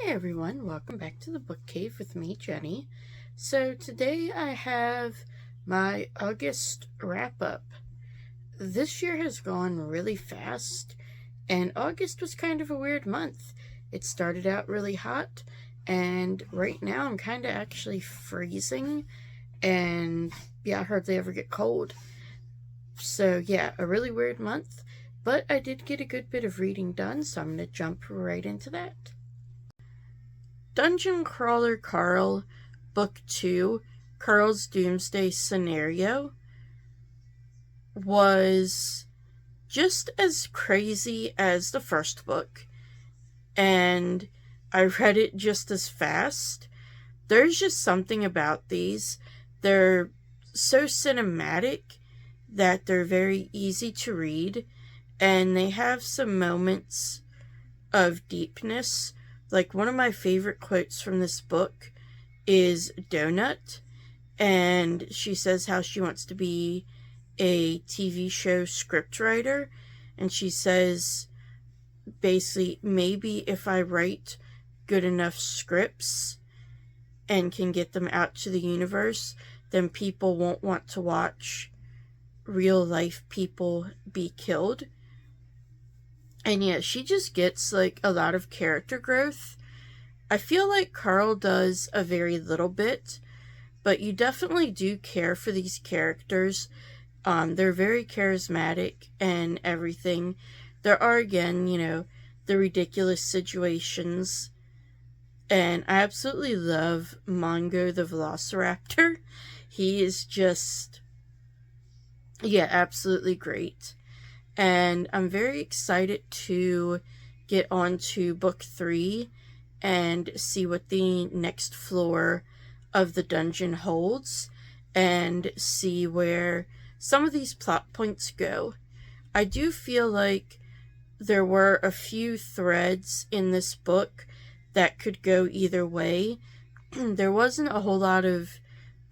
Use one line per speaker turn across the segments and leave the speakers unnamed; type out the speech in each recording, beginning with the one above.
Hey everyone, welcome back to the Book Cave with me, Jenny. So today I have my August wrap up. This year has gone really fast, and August was kind of a weird month. It started out really hot, and right now I'm kind of actually freezing, and I hardly ever get cold. So a really weird month, but I did get a good bit of reading done, so I'm going to jump right into that. Dungeon Crawler Carl, Book 2, Carl's Doomsday Scenario, was just as crazy as the first book, and I read it just as fast. There's just something about these. They're so cinematic that they're very easy to read, and they have some moments of deepness. Like, one of my favorite quotes from this book is Donut, and she says how she wants to be a TV show scriptwriter, and she says, basically, maybe if I write good enough scripts and can get them out to the universe, then people won't want to watch real life people be killed. And she just gets like a lot of character growth. I feel like Carl does a very little bit, but you definitely do care for these characters. They're very charismatic and everything. There are, again, the ridiculous situations. And I absolutely love Mongo the Velociraptor. He is just, absolutely great. And I'm very excited to get on to book 3 and see what the next floor of the dungeon holds and see where some of these plot points go. I do feel like there were a few threads in this book that could go either way. There wasn't a whole lot of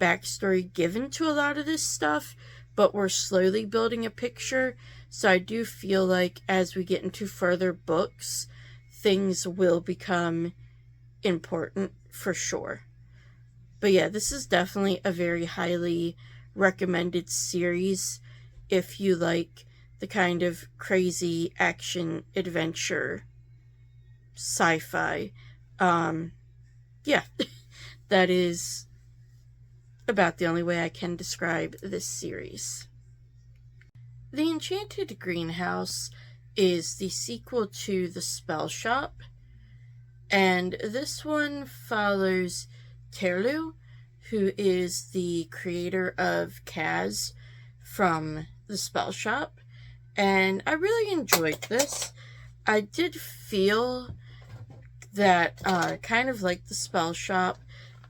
backstory given to a lot of this stuff, but we're slowly building a picture. So I do feel like as we get into further books, things will become important for sure. But this is definitely a very highly recommended series if you like the kind of crazy action adventure sci-fi. That is about the only way I can describe this series. The Enchanted Greenhouse is the sequel to The Spell Shop, and this one follows Terlu, who is the creator of Kaz from The Spell Shop, and I really enjoyed this. I did feel that, kind of like The Spell Shop,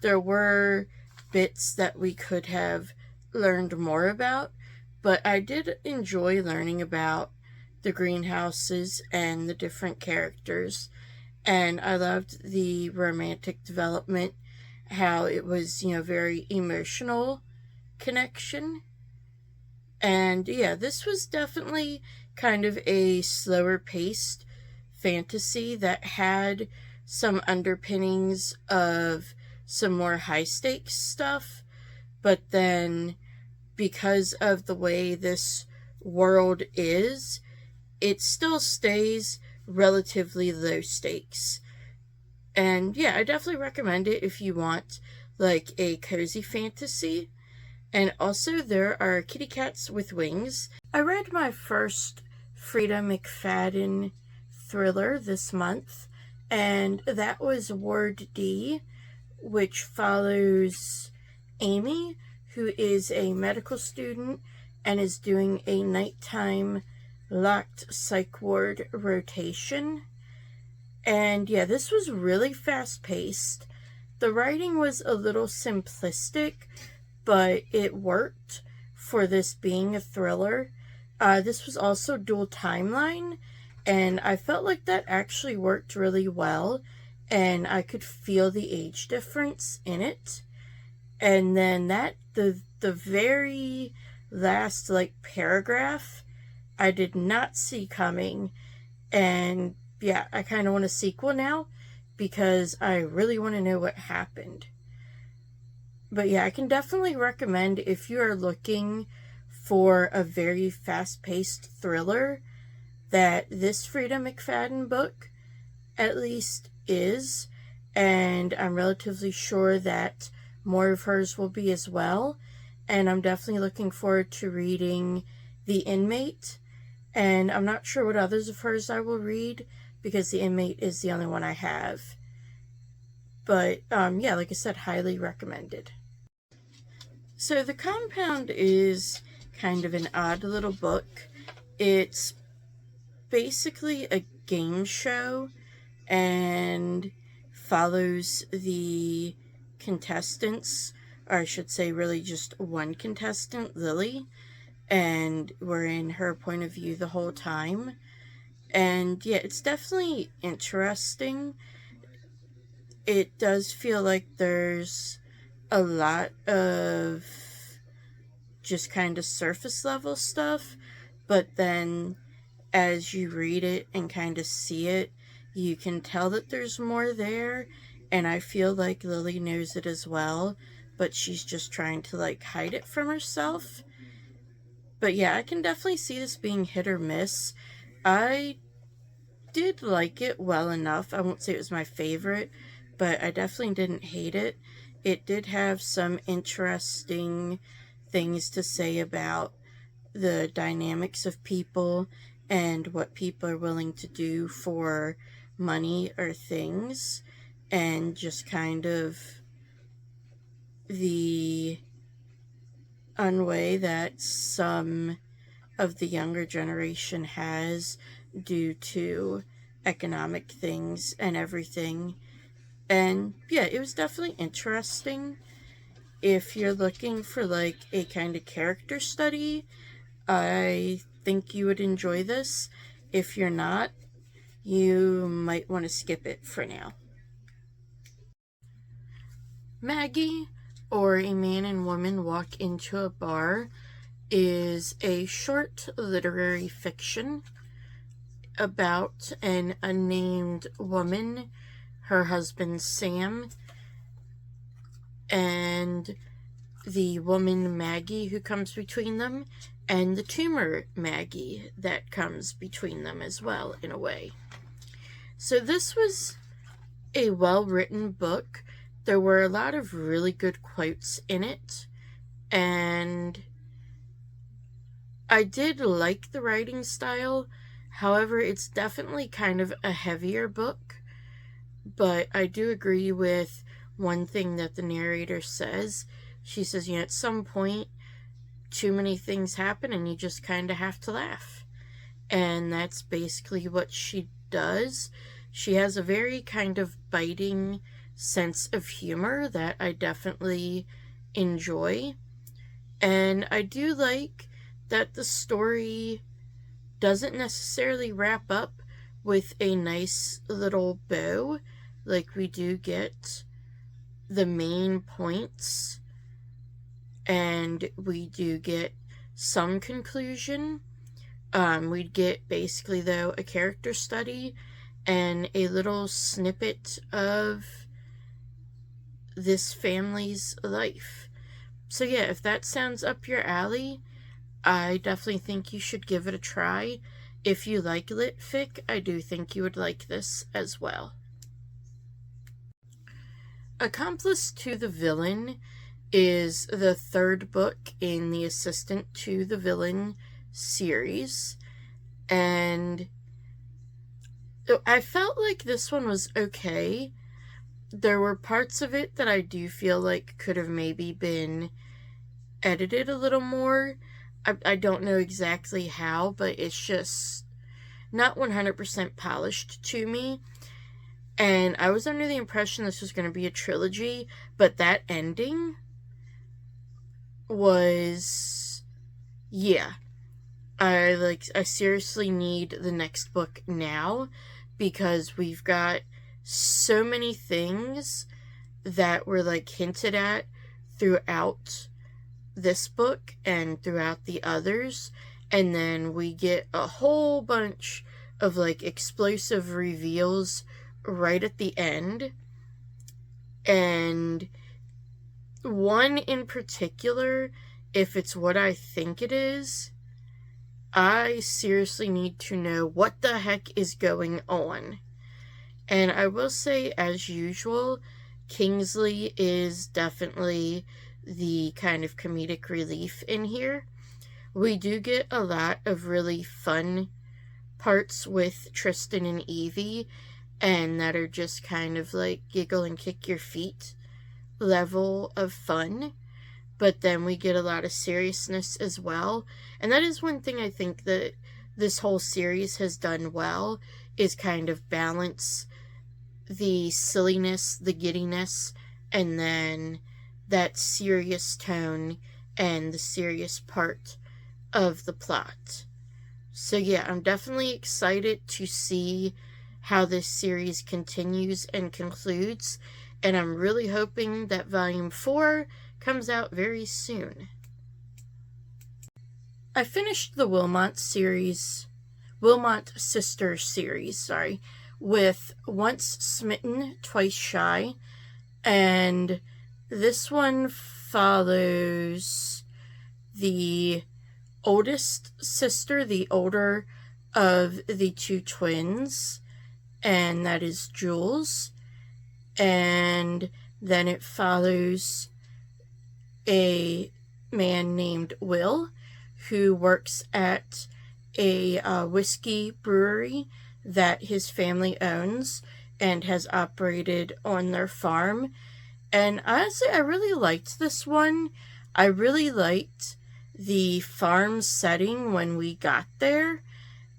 there were bits that we could have learned more about, but I did enjoy learning about the greenhouses and the different characters, and I loved the romantic development, how it was, very emotional connection. And this was definitely kind of a slower paced fantasy that had some underpinnings of some more high stakes stuff, but then because of the way this world is, it still stays relatively low stakes. And I definitely recommend it if you want like a cozy fantasy. And also, there are kitty cats with wings. I read my first Frida McFadden thriller this month, and that was Ward D, which follows Amy, who is a medical student and is doing a nighttime locked psych ward rotation. And this was really fast-paced. The writing was a little simplistic, but it worked for this being a thriller. This was also dual timeline, and I felt like that actually worked really well, and I could feel the age difference in it. And then the very last paragraph I did not see coming, and I kind of want a sequel now because I really want to know what happened. But yeah, I can definitely recommend, if you are looking for a very fast-paced thriller, that this Frida McFadden book at least is, and I'm relatively sure that more of hers will be as well. And I'm definitely looking forward to reading The Inmate, and I'm not sure what others of hers I will read, because The Inmate is the only one I have. But yeah, like I said, highly recommended. So The Compound is kind of an odd little book. It's basically a game show and follows the contestants, or I should say really just one contestant, Lily, and we're in her point of view the whole time. And yeah, it's definitely interesting. It does feel like there's a lot of just kind of surface level stuff, but then as you read it and kind of see it, you can tell that there's more there, and I feel like Lily knows it as well, but she's just trying to like hide it from herself. But yeah, I can definitely see this being hit or miss. I did like it well enough. I won't say it was my favorite, but I definitely didn't hate it. It did have some interesting things to say about the dynamics of people and what people are willing to do for money or things, and just kind of the unway that some of the younger generation has due to economic things and everything. And yeah, it was definitely interesting. If you're looking for like a kind of character study, I think you would enjoy this. If you're not, you might want to skip it for now. Maggie, or A Man and Woman Walk into a Bar, is a short literary fiction about an unnamed woman, her husband Sam, and the woman Maggie who comes between them, and the tumor Maggie that comes between them as well, in a way. So this was a well-written book. There were a lot of really good quotes in it, and I did like the writing style. However, it's definitely kind of a heavier book, but I do agree with one thing that the narrator says. She says, at some point, too many things happen and you just kind of have to laugh. And that's basically what she does. She has a very kind of biting sense of humor that I definitely enjoy. And I do like that the story doesn't necessarily wrap up with a nice little bow. Like, we do get the main points, and we do get some conclusion. We'd get basically, though, a character study and a little snippet of this family's life. So yeah, if that sounds up your alley, I definitely think you should give it a try. If you like lit fic, I do think you would like this as well. Accomplice to the Villain is the third book in the Assistant to the Villain series, and I felt like this one was okay. There were parts of it that I do feel like could have maybe been edited a little more. I don't know exactly how, but it's just not 100% polished to me. And I was under the impression this was going to be a trilogy, but that ending was, yeah. I seriously need the next book now, because we've got so many things that were hinted at throughout this book and throughout the others, and then we get a whole bunch of explosive reveals right at the end. And one in particular, if it's what I think it is, I seriously need to know what the heck is going on. And I will say, as usual, Kingsley is definitely the kind of comedic relief in here. We do get a lot of really fun parts with Tristan and Evie, and that are just kind of like giggle and kick your feet level of fun. But then we get a lot of seriousness as well. And that is one thing I think that this whole series has done well, is kind of balance the silliness, the giddiness, and then that serious tone and the serious part of the plot. So yeah, I'm definitely excited to see how this series continues and concludes, and I'm really hoping that Volume 4 comes out very soon. I finished the Wilmot Sisters series, with Once Smitten, Twice Shy, and this one follows the oldest sister, the older of the two twins, and that is Jules. And then it follows a man named Will, who works at a whiskey brewery that his family owns and has operated on their farm. And honestly, I really liked this one. I really liked the farm setting when we got there,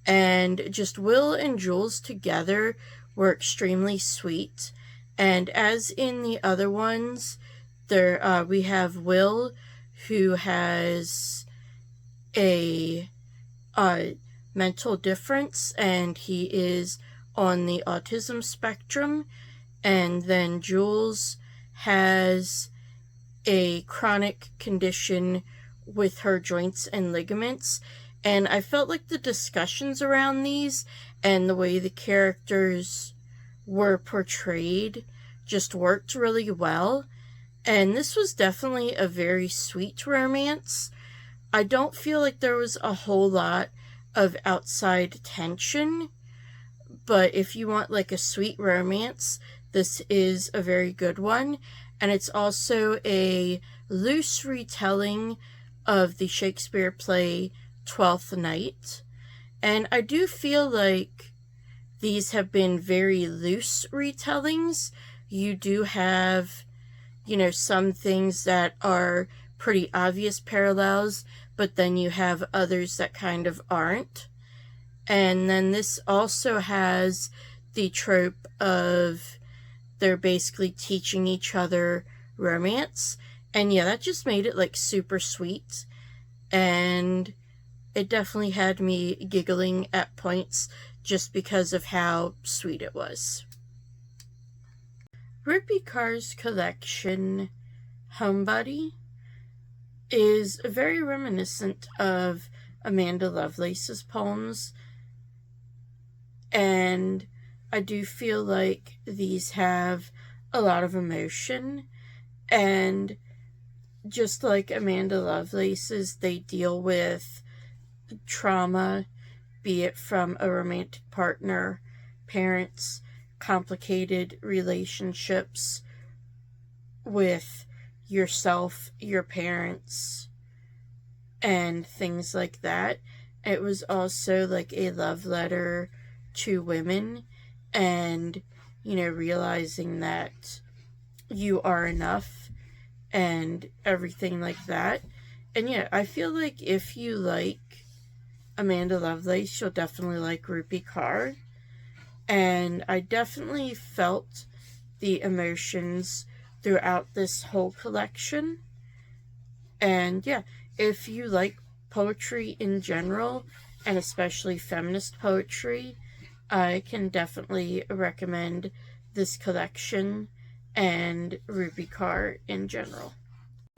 and just Will and Jules together were extremely sweet. And as in the other ones, there we have Will, who has a mental difference, and he is on the autism spectrum. And then Jules has a chronic condition with her joints and ligaments. And I felt like the discussions around these and the way the characters were portrayed just worked really well. And this was definitely a very sweet romance. I don't feel like there was a whole lot of outside tension, but if you want like a sweet romance, this is a very good one. And it's also a loose retelling of the Shakespeare play Twelfth Night. And I do feel like these have been very loose retellings. You do have, some things that are pretty obvious parallels, but then you have others that kind of aren't. And then this also has the trope of they're basically teaching each other romance. And yeah, that just made it like super sweet. And it definitely had me giggling at points just because of how sweet it was. Rupi Kaur's collection, Homebody, is very reminiscent of Amanda Lovelace's poems. And I do feel like these have a lot of emotion. And just like Amanda Lovelace's, they deal with trauma, be it from a romantic partner, parents, complicated relationships with yourself, your parents, and things like that. It was also like a love letter to women, and realizing that you are enough and everything like that. And yeah, I feel like if you like Amanda Lovelace, you'll definitely like Rupi Kaur. And I definitely felt the emotions throughout this whole collection. And yeah, if you like poetry in general, and especially feminist poetry, I can definitely recommend this collection and Rupi Kaur in general.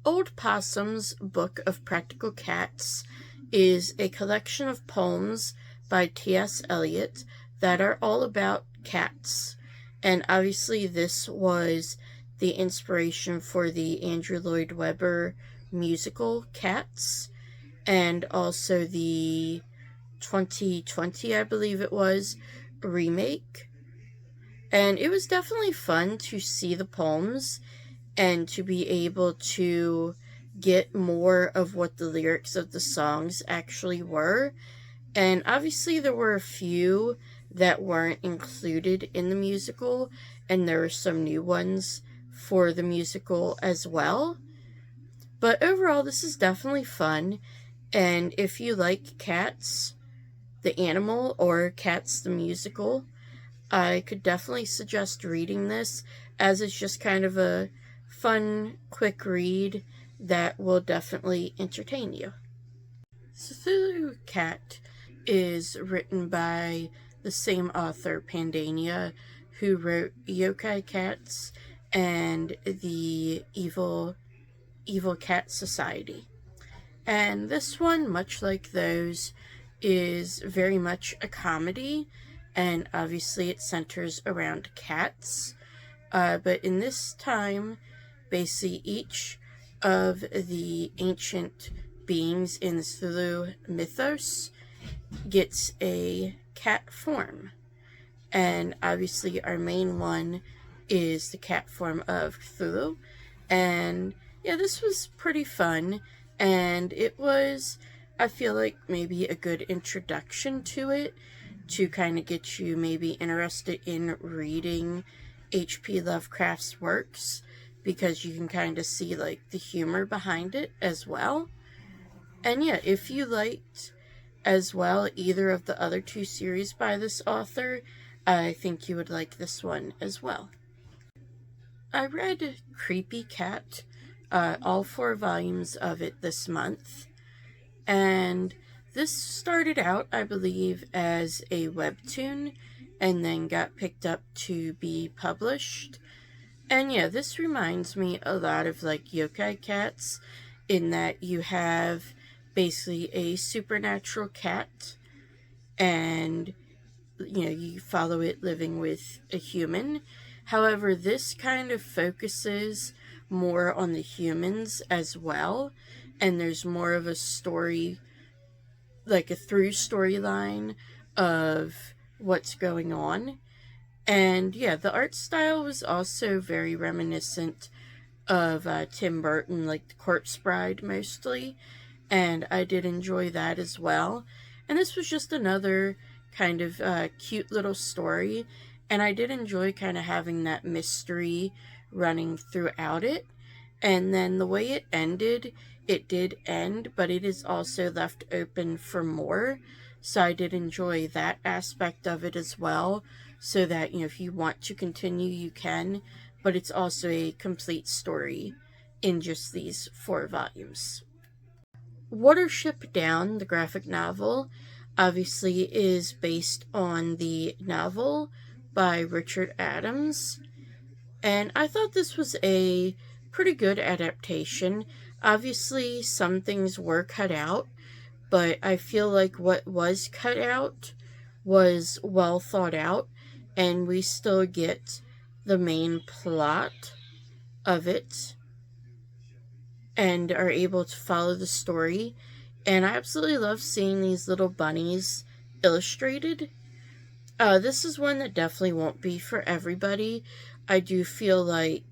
Old Possum's Book of Practical Cats is a collection of poems by T.S. Eliot that are all about cats. And obviously this was the inspiration for the Andrew Lloyd Webber musical Cats, and also the 2020, I believe it was, remake. And it was definitely fun to see the poems and to be able to get more of what the lyrics of the songs actually were. And obviously there were a few that weren't included in the musical, and there were some new ones for the musical as well. But overall, this is definitely fun, and if you like Cats, the animal, or Cats, the musical, I could definitely suggest reading this, as it's just kind of a fun, quick read that will definitely entertain you. Cthulhu Cat is written by the same author, Pandania, who wrote Yokai Cats and the Evil Cat Society. And this one, much like those, is very much a comedy, and obviously it centers around cats. But in this time, basically each of the ancient beings in the Cthulhu mythos gets a cat form. And obviously our main one is the cat form of Cthulhu. And yeah, this was pretty fun, and it was, I feel like, maybe a good introduction to it, to kind of get you maybe interested in reading H.P. Lovecraft's works, because you can kind of see like the humor behind it as well. And yeah, if you liked as well either of the other two series by this author, I think you would like this one as well. I read Creepy Cat, all 4 volumes of it this month, and this started out, I believe, as a webtoon, and then got picked up to be published. And yeah, this reminds me a lot of like Yokai Cats, in that you have basically a supernatural cat, and you follow it living with a human. However, this kind of focuses more on the humans as well, and there's more of a story, like a through storyline of what's going on. And yeah, the art style was also very reminiscent of Tim Burton, like The Corpse Bride mostly, and I did enjoy that as well. And this was just another kind of cute little story, and I did enjoy kind of having that mystery running throughout it. And then the way it ended, it did end, but it is also left open for more. So I did enjoy that aspect of it as well, so that, if you want to continue, you can, but it's also a complete story in just these 4 volumes. Watership Down, the graphic novel, obviously is based on the novel by Richard Adams, and I thought this was a pretty good adaptation. Obviously, some things were cut out, but I feel like what was cut out was well thought out, and we still get the main plot of it and are able to follow the story. And I absolutely love seeing these little bunnies illustrated. This is one that definitely won't be for everybody. I do feel like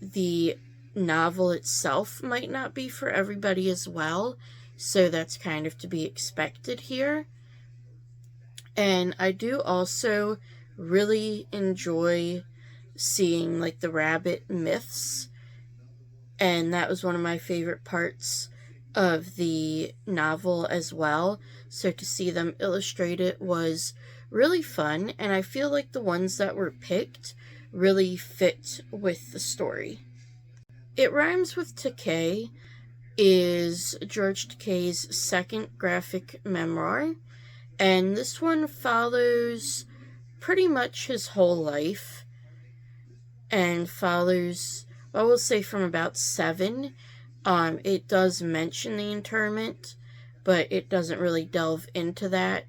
the novel itself might not be for everybody as well, so that's kind of to be expected here. And I do also really enjoy seeing like the rabbit myths, and that was one of my favorite parts of the novel as well. So to see them illustrated was really fun, and I feel like the ones that were picked really fit with the story. It Rhymes with Takei is George Takei's second graphic memoir, and this one follows pretty much his whole life, and follows, I will say, from about 7. It does mention the interment, but it doesn't really delve into that,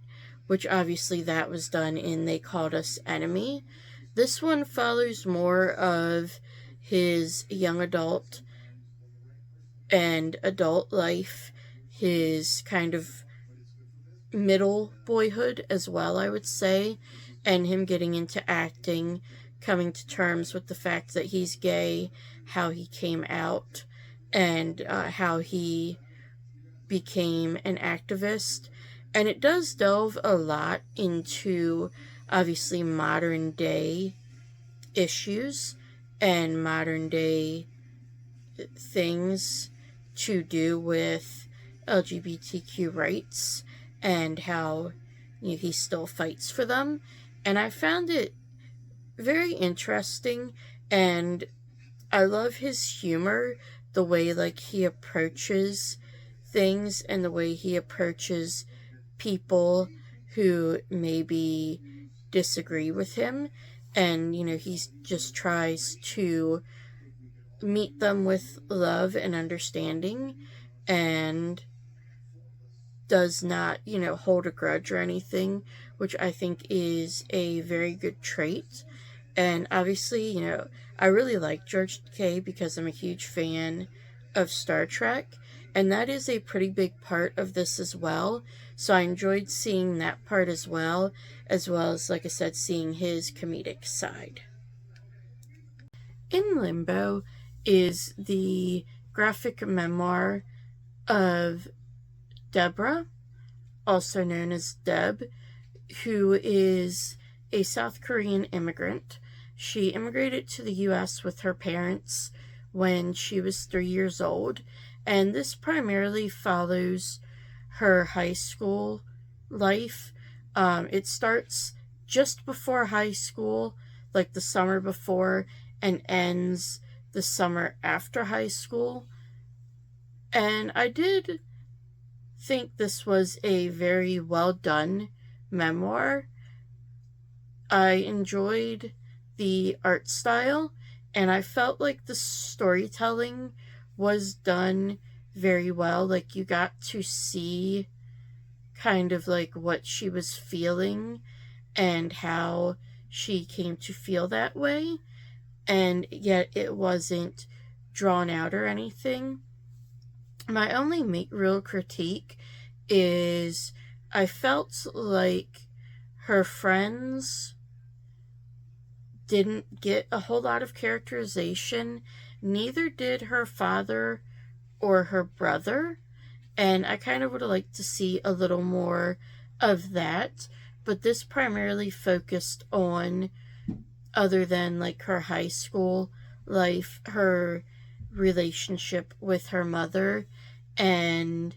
which obviously that was done in They Called Us Enemy. This one follows more of his young adult and adult life, his kind of middle boyhood as well, I would say, and him getting into acting, coming to terms with the fact that he's gay, how he came out, and how he became an activist. And it does delve a lot into, obviously, modern day issues and modern day things to do with LGBTQ rights and how he still fights for them. And I found it very interesting, and I love his humor, the way like he approaches things and the way he approaches people who maybe disagree with him. And he just tries to meet them with love and understanding, and does not hold a grudge or anything, which I think is a very good trait. And obviously, I really like George Takei because I'm a huge fan of Star Trek, and that is a pretty big part of this as well. So I enjoyed seeing that part as well as, like I said, seeing his comedic side. In Limbo is the graphic memoir of Deborah, also known as Deb, who is a South Korean immigrant. She immigrated to the U.S. with her parents when she was 3 years old, and this primarily follows her high school life. It starts just before high school, like the summer before, and ends the summer after high school. And I did think this was a very well done memoir. I enjoyed the art style, and I felt like the storytelling was done very well. Like, you got to see kind of like what she was feeling and how she came to feel that way, and yet it wasn't drawn out or anything. My only real critique is I felt like her friends didn't get a whole lot of characterization. Neither did her father or her brother. And I kind of would have liked to see a little more of that. But this primarily focused on, other than like her high school life, her relationship with her mother and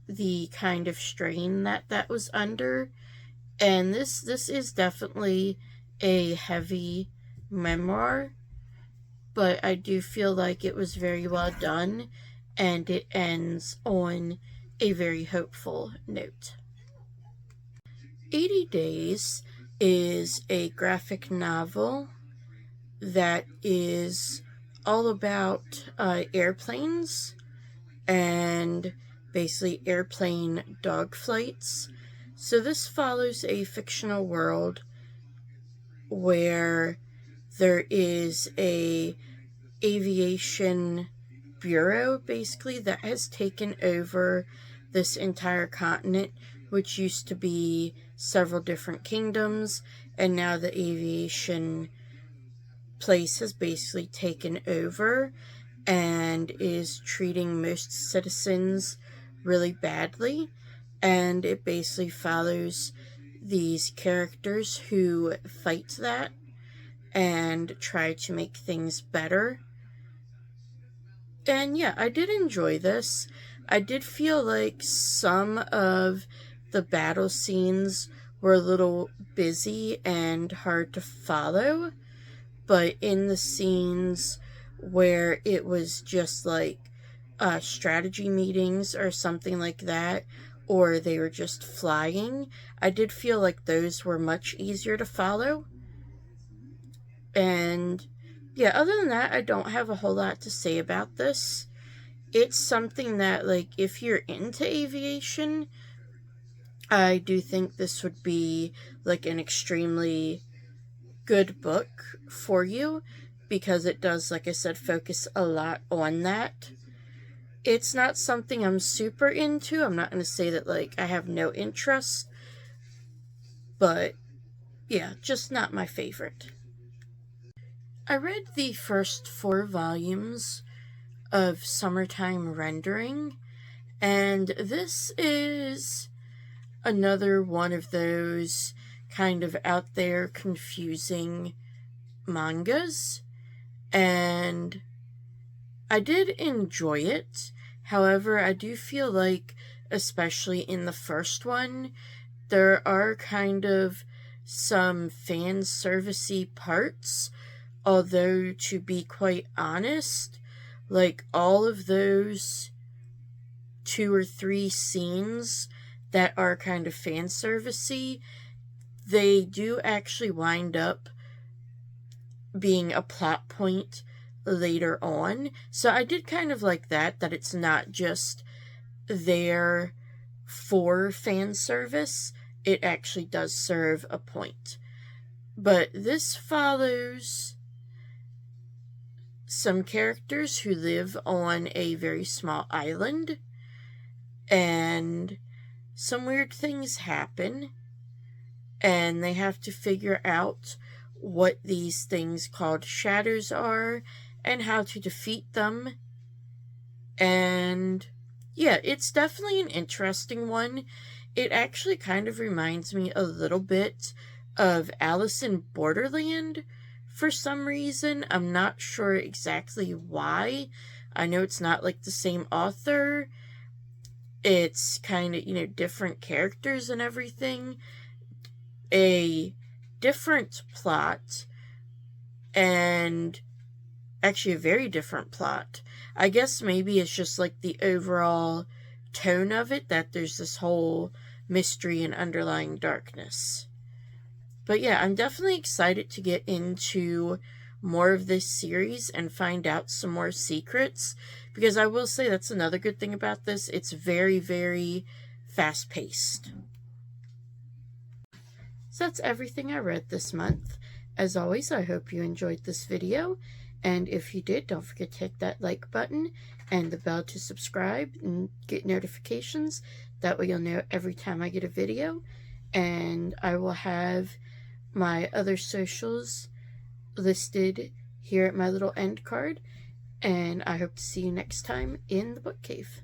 the kind of strain that was under. And this is definitely a heavy memoir, but I do feel like it was very well done, and it ends on a very hopeful note. 80 Days is a graphic novel that is all about airplanes and basically airplane dogfights. So this follows a fictional world where there is a aviation bureau basically that has taken over this entire continent, which used to be several different kingdoms, and now the aviation place has basically taken over and is treating most citizens really badly. And it basically follows these characters who fight that and try to make things better. And yeah, I did enjoy this. I did feel like some of the battle scenes were a little busy and hard to follow, but in the scenes where it was just like strategy meetings or something like that, or they were just flying, I did feel like those were much easier to follow. And yeah, other than that, I don't have a whole lot to say about this. It's something that, like, if you're into aviation, I do think this would be like an extremely good book for you because it does, like I said, focus a lot on that. It's not something I'm super into. I'm not going to say that, like, I have no interest, but yeah, just not my favorite. I read the first 4 volumes of Summertime Rendering, and this is another one of those kind of out there confusing mangas, and I did enjoy it. However, I do feel like, especially in the first one, there are kind of some fan servicey parts, although to be quite honest, like all of those 2 or 3 scenes that are kind of fan servicey, they do actually wind up being a plot point later on. So I did kind of like that it's not just there for fan service, it actually does serve a point. But this follows some characters who live on a very small island, and some weird things happen, and they have to figure out what these things called shadows are and how to defeat them. And yeah, it's definitely an interesting one. It actually kind of reminds me a little bit of Alice in Borderland for some reason. I'm not sure exactly why. I know it's not like the same author. It's kind of, different characters and everything. A different plot, and actually a very different plot. I guess maybe it's just like the overall tone of it, that there's this whole mystery and underlying darkness. But yeah, I'm definitely excited to get into more of this series and find out some more secrets, because I will say that's another good thing about this. It's very, very fast-paced. So that's everything I read this month. As always, I hope you enjoyed this video, and if you did, don't forget to hit that like button and the bell to subscribe and get notifications. That way you'll know every time I get a video, and I will have my other socials listed here at my little end card, and I hope to see you next time in the book cave.